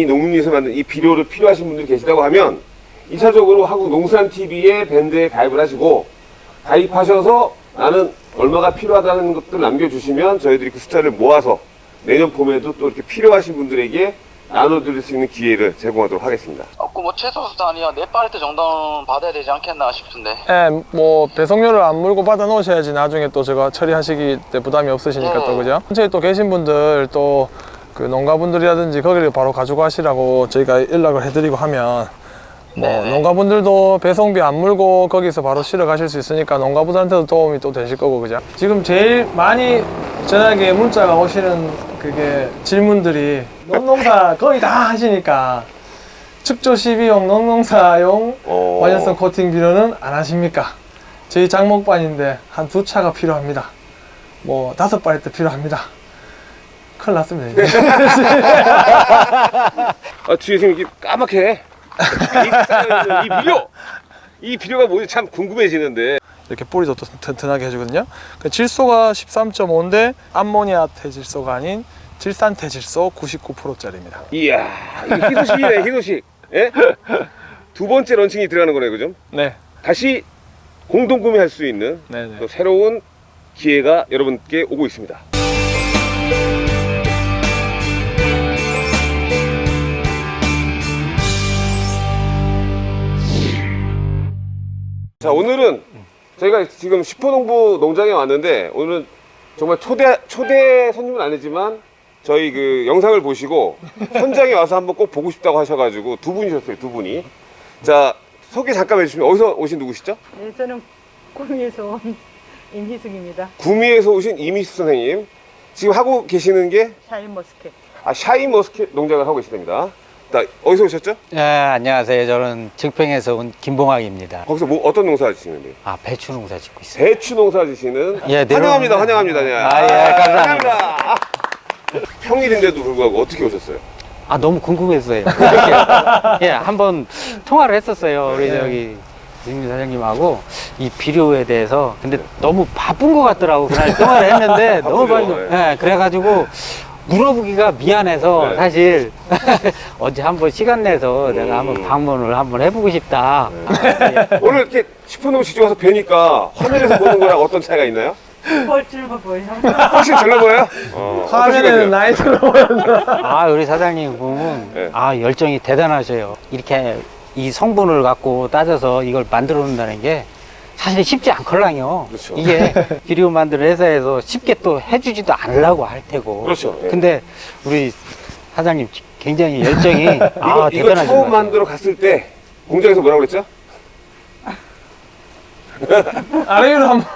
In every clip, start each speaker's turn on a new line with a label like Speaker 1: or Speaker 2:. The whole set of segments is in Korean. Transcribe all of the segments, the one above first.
Speaker 1: 농민에서 만든 이 비료를 필요하신 분들이 계시다고 하면 2차적으로 한국농산TV에 밴드에 가입을 하시고 가입하셔서 나는 얼마가 필요하다는 것들 남겨주시면 저희들이 그 숫자를 모아서 내년 봄에도 또 이렇게 필요하신 분들에게 나눠드릴 수 있는 기회를 제공하도록 하겠습니다.
Speaker 2: 뭐 최소 단위야 4팔레트 정도는 받아야 되지 않겠나 싶은데.
Speaker 3: 네, 뭐 배송료를 안 물고 받아 놓으셔야지 나중에 또 제가 처리하시기 때 부담이 없으시니까 또 그죠? 근처에 또 계신 분들 또 그 농가분들이라든지 거기를 바로 가져가시라고 저희가 연락을 해드리고 하면 뭐 농가분들도 배송비 안 물고 거기서 바로 실어 가실 수 있으니까 농가분들한테도 도움이 또 되실 거고 그죠? 지금 제일 많이 저에게 문자가 오시는 그게 질문들이 농농사 거의 다 하시니까 축조 12용 농농사용 완연성 코팅 비료는 안 하십니까? 저희 장목반인데 한 2차가 필요합니다. 뭐 5팔레트 필요합니다. 큰일 났습니다.
Speaker 1: 뒤에 지금 이게 까맣게 이 비료가 뭐지 참 궁금해지는데
Speaker 3: 이렇게 뿌리도 또 튼튼하게 해주거든요. 질소가 13.5인데 암모니아 태질소가 아닌 질산태질소 99%짜리입니다.
Speaker 1: 이야 이게 희소식이네 희소식. 예? 두 번째 런칭이 들어가는 거네요 그죠?
Speaker 3: 네.
Speaker 1: 다시 공동 구매할 수 있는 또 새로운 기회가 여러분께 오고 있습니다. 자 오늘은 저희가 지금 슈퍼농부 농장에 왔는데 오늘은 정말 초대 손님은 아니지만 저희 그 영상을 보시고 현장에 와서 한번 꼭 보고 싶다고 하셔가지고 두 분이셨어요 두 분이. 자 소개 잠깐 해주시면 어디서 오신 누구시죠?
Speaker 4: 네, 저는 구미에서 온 임희숙입니다.
Speaker 1: 구미에서 오신 이미숙 선생님 지금 하고 계시는 게
Speaker 4: 샤인머스켓.
Speaker 1: 샤인머스켓 농장을 하고 계십니다. 자, 어디서 오셨죠?
Speaker 5: 네, 안녕하세요. 저는 증평에서 온 김봉학입니다.
Speaker 1: 거기서 뭐 어떤 농사 지시는데요?
Speaker 5: 배추 농사 짓고 있어요.
Speaker 1: 배추 농사 지시는
Speaker 5: 예,
Speaker 1: 환영합니다. 환영합니다. 네.
Speaker 5: 예, 감사합니다.
Speaker 1: 평일인데도 불구하고 어떻게 오셨어요?
Speaker 5: 너무 궁금했어요. 이렇게, 예, 한번 통화를 했었어요. 우리 저기 김 사장님하고 이 비료에 대해서. 근데 너무 바쁜 것 같더라고. 그날 통화를 했는데 너무 바쁘죠. 예, 그래가지고 물어보기가 미안해서 사실 언제 한번 시간 내서 내가 한번 방문을 한번 해보고 싶다.
Speaker 1: 오늘 이렇게 슈퍼농부 직접 와서 뵈니까 화면에서 보는 거랑 어떤 차이가 있나요?
Speaker 4: 뻘쭘해 보여요.
Speaker 1: 훨씬 젊어 보여요?
Speaker 3: 화면에는 나이 들어 보여요.
Speaker 5: 우리 사장님 보면
Speaker 1: 네.
Speaker 5: 열정이 대단하셔요. 이렇게 이 성분을 갖고 따져서 이걸 만들어 놓는다는 게 사실 쉽지 않걸랑요.
Speaker 1: 그렇죠.
Speaker 5: 이게 비료 만드는 회사에서 쉽게 또 해주지도 않으려고 할 테고.
Speaker 1: 그렇죠. 예.
Speaker 5: 근데 우리 사장님 굉장히 열정이
Speaker 1: 이거
Speaker 5: 대단하신
Speaker 1: 처음
Speaker 5: 것 같아요.
Speaker 1: 만들어 갔을 때 공장에서 뭐라고 그랬죠?
Speaker 3: 아래로 한번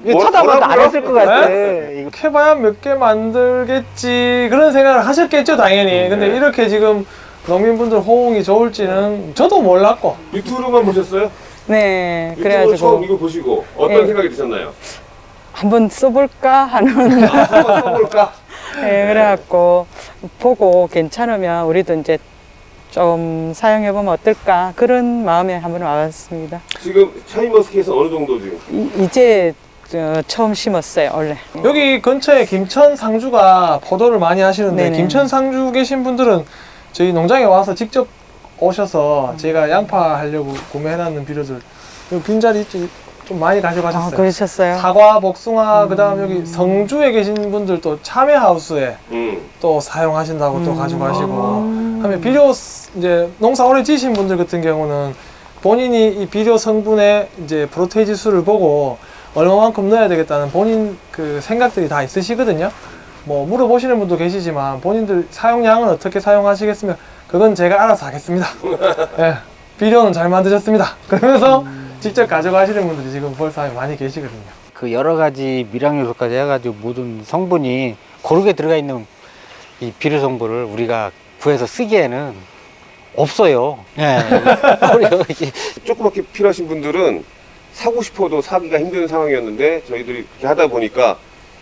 Speaker 5: 이거 쳐다봐도 안 했을 것 같아. 이거.
Speaker 3: 해봐야 몇 개 만들겠지 그런 생각을 하셨겠죠 당연히. 근데 이렇게 지금 농민분들 호응이 좋을지는 저도 몰랐고.
Speaker 1: 유튜브로만 보셨어요?
Speaker 4: 네,
Speaker 1: 유튜브
Speaker 4: 그래가지고
Speaker 1: 처음 이거 보시고 어떤 생각이 드셨나요?
Speaker 4: 한번 써볼까 하는.
Speaker 1: 한번 써볼까?
Speaker 4: 네, 그래갖고 보고 괜찮으면 우리도 이제 좀 사용해보면 어떨까 그런 마음에 한번 와봤습니다.
Speaker 1: 지금 샤인머스켓은 어느 정도 지금?
Speaker 4: 이제 처음 심었어요, 원래.
Speaker 3: 여기 근처에 김천 상주가 포도를 많이 하시는데
Speaker 4: 네네.
Speaker 3: 김천 상주 계신 분들은 저희 농장에 와서 직접 오셔서 제가 양파 하려고 구매해놨는 비료들 여기 빈자리 좀 많이 가져가셨어요.
Speaker 4: 그러셨어요?
Speaker 3: 사과, 복숭아, 그다음 여기 성주에 계신 분들 또 참외하우스에 또 사용하신다고 또 가져가시고 하면 비료 이제 농사 오래 지으신 분들 같은 경우는 본인이 이 비료 성분의 이제 프로테이 지수를 보고 얼마만큼 넣어야 되겠다는 본인 그 생각들이 다 있으시거든요. 뭐 물어보시는 분도 계시지만 본인들 사용량은 어떻게 사용하시겠으면 그건 제가 알아서 하겠습니다. 예, 비료는 잘 만드셨습니다. 그러면서 직접 가져가시는 분들이 지금 벌써 많이 계시거든요.
Speaker 5: 그 여러 가지 미량 요소까지 해가지고 모든 성분이 고르게 들어가 있는 이 비료 성분을 우리가 구해서 쓰기에는 없어요. 네.
Speaker 1: 조그맣게 필요하신 분들은 사고 싶어도 사기가 힘든 상황이었는데 저희들이 그렇게 하다 보니까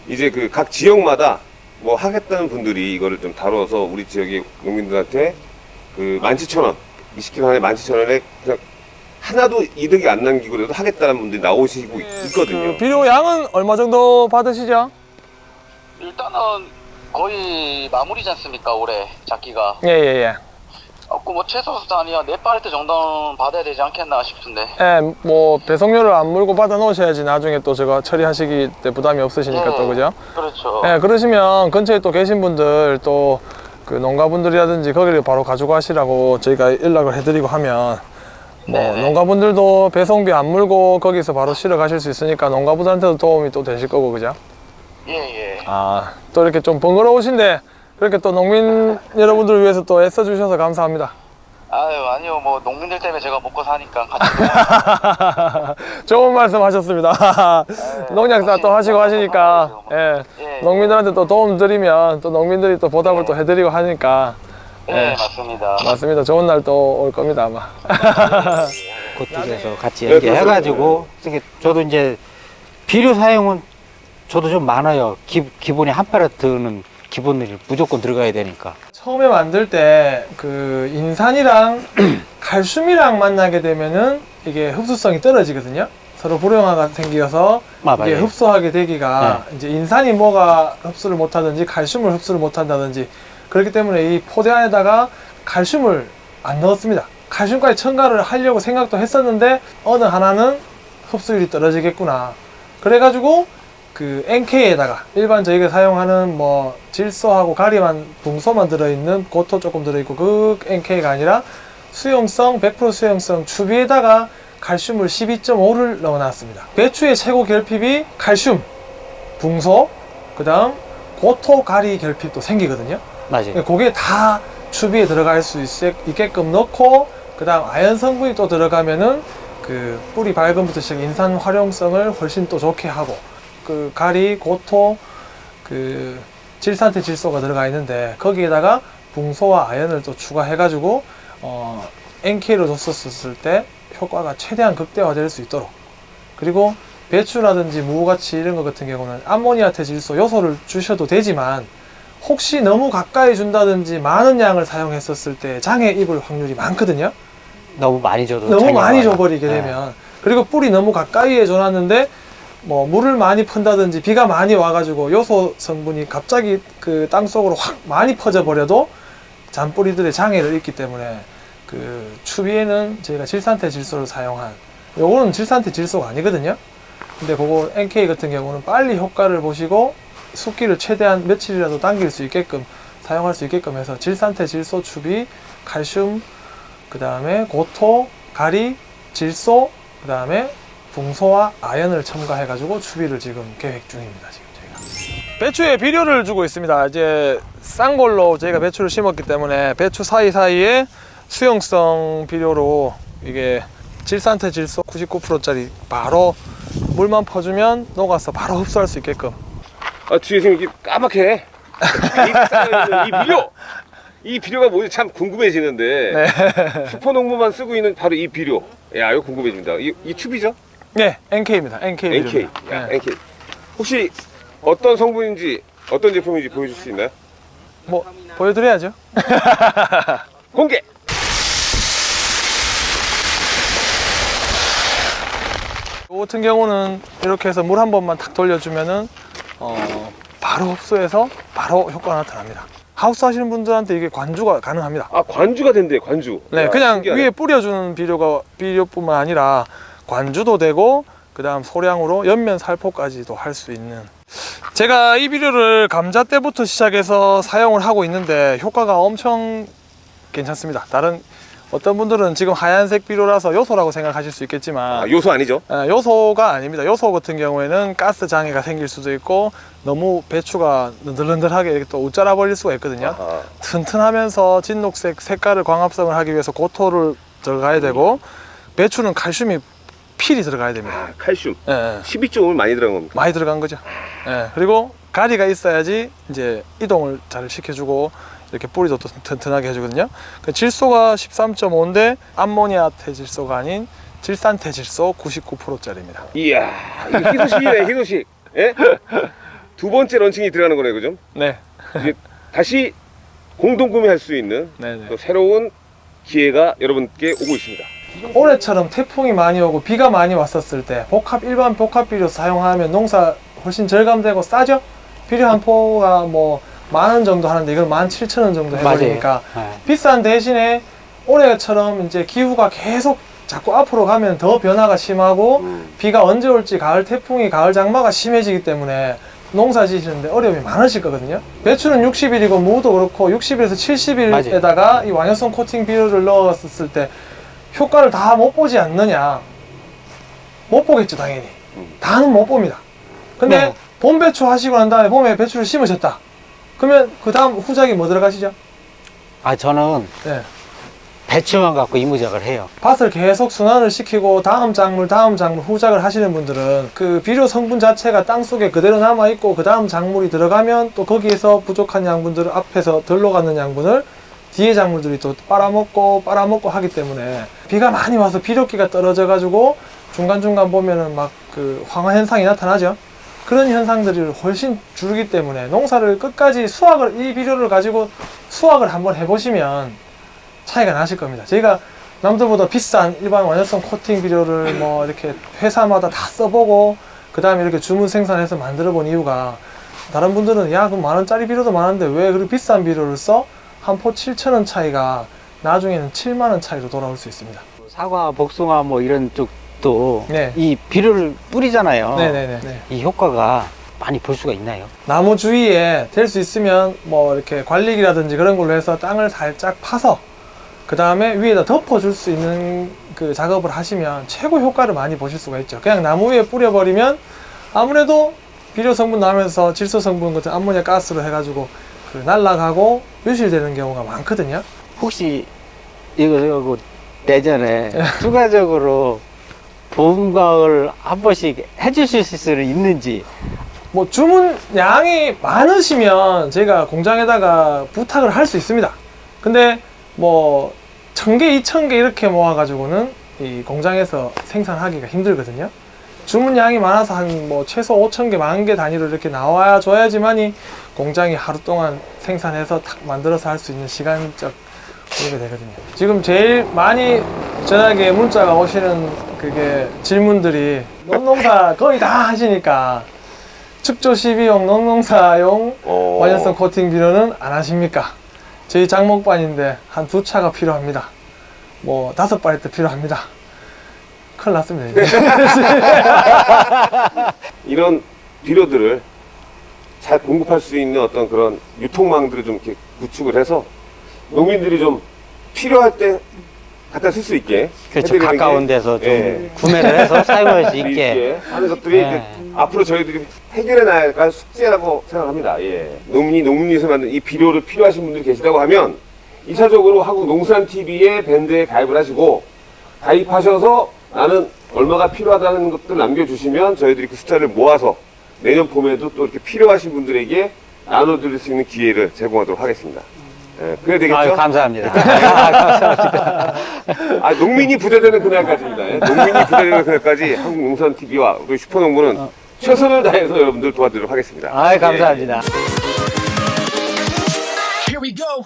Speaker 1: 이제 그 각 지역마다 뭐 하겠다는 분들이 이거를 좀 다뤄서 우리 지역의 농민들한테 그 17,000원 20kg 하나에 17,000원에 그냥 하나도 이득이 안 남기고라도 하겠다는 분들이 나오시고 있거든요.
Speaker 3: 그 비료 양은 얼마 정도 받으시죠?
Speaker 2: 일단은 거의 마무리지 않습니까, 올해 작기가.
Speaker 3: 예예예.
Speaker 2: 뭐 최소한이 한 4팔레트 정도는 받아야 되지 않겠나 싶은데.
Speaker 3: 예, 뭐 배송료를 안 물고 받아 놓으셔야지 나중에 또 제가 처리하시기 때 부담이 없으시니까 또 그죠?
Speaker 2: 그렇죠.
Speaker 3: 예, 그러시면 근처에 또 계신 분들 또 그 농가분들이라든지 거기를 바로 가져가시라고 저희가 연락을 해드리고 하면 뭐
Speaker 2: 네네.
Speaker 3: 농가분들도 배송비 안 물고 거기서 바로 실어 가실 수 있으니까 농가분들한테도 도움이 또 되실 거고 그죠?
Speaker 2: 예.
Speaker 3: 아, 또 이렇게 좀 번거로우신데 그렇게 또 농민 여러분들을 위해서 또 애써주셔서 감사합니다.
Speaker 2: 아유, 아니요. 뭐 농민들 때문에 제가 먹고 사니까 같이.
Speaker 3: 좋은 말씀 하셨습니다. 농약사 또 하시고 하시니까 예,
Speaker 2: 예.
Speaker 3: 농민들한테 또 도움 드리면 또 농민들이 또 보답을 또 해드리고 하니까
Speaker 2: 네, 맞습니다.
Speaker 3: 맞습니다. 좋은 날 또 올 겁니다 아마.
Speaker 5: 그쪽에서 같이
Speaker 1: 네,
Speaker 5: 연계해가지고 저도 이제 비료 사용은 저도 좀 많아요. 기본이 한 팔레트는 기본이 무조건 들어가야 되니까.
Speaker 3: 처음에 만들 때 그 인산이랑 칼슘이랑 만나게 되면은 이게 흡수성이 떨어지거든요. 서로 불용화가 생겨서 이게
Speaker 5: 맞아요.
Speaker 3: 흡수하게 되기가 이제 인산이 뭐가 흡수를 못하든지 칼슘을 흡수를 못한다든지 그렇기 때문에 이 포대 안에다가 칼슘을 안 넣었습니다. 칼슘까지 첨가를 하려고 생각도 했었는데 어느 하나는 흡수율이 떨어지겠구나. 그래가지고 그 NK에다가 일반 저희가 사용하는 뭐 질소하고 가리만 붕소만 들어있는 고토 조금 들어있고 그 NK가 아니라 수용성 100% 수용성 추비에다가 칼슘을 12.5를 넣어놨습니다. 배추의 최고 결핍이 칼슘, 붕소, 그 다음 고토, 가리 결핍도 생기거든요.
Speaker 5: 맞아요.
Speaker 3: 그게 다 추비에 들어갈 수 있게끔 넣고 그 다음 아연 성분이 또 들어가면은 그 뿌리 발근부터 시작 인산 활용성을 훨씬 또 좋게 하고 그 가리, 고토, 그 질산태 질소가 들어가 있는데 거기에다가 붕소와 아연을 또 추가해가지고 NK로 줬었을 때 효과가 최대한 극대화될 수 있도록 그리고 배추라든지 무같이 이런 것 같은 경우는 암모니아태 질소 요소를 주셔도 되지만 혹시 너무 가까이 준다든지 많은 양을 사용했었을 때 장애 입을 확률이 많거든요.
Speaker 5: 너무 많이 줘도
Speaker 3: 너무
Speaker 5: 장애가
Speaker 3: 많이
Speaker 5: 와요.
Speaker 3: 줘버리게
Speaker 5: 네.
Speaker 3: 되면 그리고 뿌리 너무 가까이에 줘놨는데 뭐 물을 많이 푼다든지 비가 많이 와가지고 요소 성분이 갑자기 그 땅속으로 확 많이 퍼져 버려도 잔뿌리들의 장애를 입기 때문에 그 추비에는 저희가 질산태 질소를 사용한 요거는 질산태 질소가 아니거든요. 근데 그거 NK 같은 경우는 빨리 효과를 보시고 숙기를 최대한 며칠이라도 당길 수 있게끔 사용할 수 있게끔 해서 질산태 질소 추비, 칼슘, 그 다음에 고토, 가리, 질소, 그 다음에 붕소와 아연을 첨가해 가지고 추비를 지금 계획 중입니다. 지금 저희가 배추에 비료를 주고 있습니다. 이제 싼 걸로 저희가 배추를 심었기 때문에 배추 사이사이에 수용성 비료로 이게 질산태 질소 99%짜리 바로 물만 퍼주면 녹아서 바로 흡수할 수 있게끔.
Speaker 1: 아, 뒤에 지금 이게 까맣게 이 비료가 뭐지 참 궁금해지는데 슈퍼농부만 쓰고 있는 바로 이 비료. 야, 이거 궁금해집니다. 이 추비죠?
Speaker 3: 네, NK입니다. NK.
Speaker 1: NK.
Speaker 3: 비료입니다.
Speaker 1: 야,
Speaker 3: 네.
Speaker 1: NK. 혹시 어떤 성분인지 어떤 제품인지 보여줄 수 있나요?
Speaker 3: 뭐 보여드려야죠.
Speaker 1: 공개.
Speaker 3: 이 같은 경우는 이렇게 해서 물 한 번만 탁 돌려주면은 바로 흡수해서 바로 효과가 나타납니다. 하우스 하시는 분들한테 이게 관주가 가능합니다.
Speaker 1: 아, 관주가 된대요, 관주.
Speaker 3: 네,
Speaker 1: 야,
Speaker 3: 그냥
Speaker 1: 신기하네.
Speaker 3: 위에 뿌려주는 비료뿐만 아니라 관주도 되고 그 다음 소량으로 옆면 살포까지도 할 수 있는. 제가 이 비료를 감자 때부터 시작해서 사용을 하고 있는데 효과가 엄청 괜찮습니다. 다른 어떤 분들은 지금 하얀색 비료라서 요소라고 생각하실 수 있겠지만
Speaker 1: 아, 요소 아니죠?
Speaker 3: 요소가 아닙니다. 요소 같은 경우에는 가스 장애가 생길 수도 있고 너무 배추가 느들느들하게 이렇게 또 웃자라 버릴 수가 있거든요.
Speaker 1: 아,
Speaker 3: 튼튼하면서 진녹색 색깔을 광합성을 하기 위해서 고토를 들어가야 되고 배추는 칼슘이 필히 들어가야 됩니다.
Speaker 1: 칼슘.
Speaker 3: 예, 예.
Speaker 1: 12.5을 많이 들어간 겁니다.
Speaker 3: 많이 들어간 거죠. 예. 그리고 가리가 있어야지 이제 이동을 잘 시켜주고 이렇게 뿌리도 또 튼튼하게 해주거든요. 그 질소가 13.5인데 암모니아태 질소가 아닌 질산태 질소 99%짜리입니다.
Speaker 1: 이야, 이거 희소식이네, 희소식. 예? 두 번째 런칭이 들어가는 거네요, 그죠?
Speaker 3: 네.
Speaker 1: 이제 다시 공동 구매할 수 있는
Speaker 3: 네네.
Speaker 1: 또 새로운 기회가 여러분께 오고 있습니다.
Speaker 3: 올해처럼 태풍이 많이 오고 비가 많이 왔었을 때 일반 복합 비료 사용하면 농사 훨씬 절감되고 싸죠? 비료 한 포가 뭐 10,000원 정도 하는데 이걸 17,000원 정도 해버리니까
Speaker 5: 네.
Speaker 3: 비싼 대신에 올해처럼 이제 기후가 계속 자꾸 앞으로 가면 더 변화가 심하고 비가 언제 올지 가을 태풍이 가을 장마가 심해지기 때문에 농사 지시는데 어려움이 많으실 거거든요. 배추는 60일이고 무도 그렇고 60일에서 70일에다가 이 완효성 코팅 비료를 넣었을 때 효과를 다 못 보지 않느냐? 못 보겠죠, 당연히. 다는 못 봅니다. 근데
Speaker 5: 네.
Speaker 3: 봄 배추 하시고 난 다음에 봄에 배추를 심으셨다. 그러면 그 다음 후작이 뭐 들어가시죠?
Speaker 5: 아, 저는
Speaker 3: 네.
Speaker 5: 배추만 갖고 이무작을 해요.
Speaker 3: 밭을 계속 순환을 시키고 다음 작물 후작을 하시는 분들은 그 비료 성분 자체가 땅속에 그대로 남아있고 그 다음 작물이 들어가면 또 거기에서 부족한 양분들을 앞에서 덜 녹았는 양분을 뒤에 작물들이 또 빨아먹고 하기 때문에 비가 많이 와서 비료기가 떨어져 가지고 중간중간 보면은 막 그 황화 현상이 나타나죠. 그런 현상들이 훨씬 줄기 때문에 농사를 끝까지 이 비료를 가지고 수확을 한번 해보시면 차이가 나실 겁니다. 저희가 남들보다 비싼 일반 완효성 코팅 비료를 뭐 이렇게 회사마다 다 써보고 그 다음에 이렇게 주문 생산해서 만들어 본 이유가 다른 분들은 야 그럼 10,000원짜리 비료도 많은데 왜 그렇게 비싼 비료를 써? 한 포 7,000원 차이가 나중에는 70,000원 차이로 돌아올 수 있습니다.
Speaker 5: 사과, 복숭아 뭐 이런 쪽도
Speaker 3: 네.
Speaker 5: 이 비료를 뿌리잖아요.
Speaker 3: 네네네.
Speaker 5: 이 효과가 많이 볼 수가 있나요?
Speaker 3: 나무 주위에 될 수 있으면 뭐 이렇게 관리기라든지 그런 걸로 해서 땅을 살짝 파서 그 다음에 위에다 덮어줄 수 있는 그 작업을 하시면 최고 효과를 많이 보실 수가 있죠. 그냥 나무 위에 뿌려버리면 아무래도 비료 성분 나오면서 질소 성분 같은 암모니아 가스로 해가지고 그 날아가고 유실되는 경우가 많거든요.
Speaker 5: 혹시 이거 내년에 추가적으로 봄, 가을 한 번씩 해주실 수는 있는지.
Speaker 3: 뭐 주문 양이 많으시면 제가 공장에다가 부탁을 할 수 있습니다. 근데 뭐 1,000개, 2,000개 이렇게 모아가지고는 이 공장에서 생산하기가 힘들거든요. 주문량이 많아서 한 뭐 최소 5,000개, 10,000개 단위로 이렇게 나와야 줘야지만이 공장이 하루 동안 생산해서 탁 만들어서 할 수 있는 시간적 그게 되거든요. 지금 제일 많이 전화기에 문자가 오시는 그게 질문들이 농농사 거의 다 하시니까 축조 12용 농농사용 완효성 코팅 비료는 안 하십니까? 저희 장목반인데 한 2차가 필요합니다. 뭐 5발이 필요합니다. 큰일 났습니다. 이제.
Speaker 1: 이런 비료들을 잘 공급할 수 있는 어떤 그런 유통망들을 좀 이렇게 구축을 해서 농민들이 좀 필요할 때 갖다 쓸 수 있게
Speaker 5: 그렇죠.
Speaker 1: 해드리는
Speaker 5: 가까운
Speaker 1: 게,
Speaker 5: 데서 좀
Speaker 1: 예,
Speaker 5: 구매를 해서 사용할 수 있게.
Speaker 1: 하는 것들이
Speaker 5: 네.
Speaker 1: 이제 앞으로 저희들이 해결해 나갈 숙제라고 생각합니다. 예. 농민에서 만든 이 비료를 필요하신 분들이 계시다고 하면 2차적으로 한국농수산TV에 밴드에 가입을 하시고 가입하셔서 나는 얼마가 필요하다는 것들 남겨주시면 저희들이 그 숫자를 모아서 내년 봄에도 또 이렇게 필요하신 분들에게 나눠드릴 수 있는 기회를 제공하도록 하겠습니다. 예, 그래야 되겠죠?
Speaker 5: 아유, 감사합니다. 감사합니다.
Speaker 1: 아, 농민이 부자되는 그날까지입니다. 예, 농민이 부자되는 그날까지 한국농수산TV와 우리 슈퍼농부는 최선을 다해서 여러분들 도와드리도록 하겠습니다.
Speaker 5: 아유, 감사합니다.
Speaker 6: Here we go.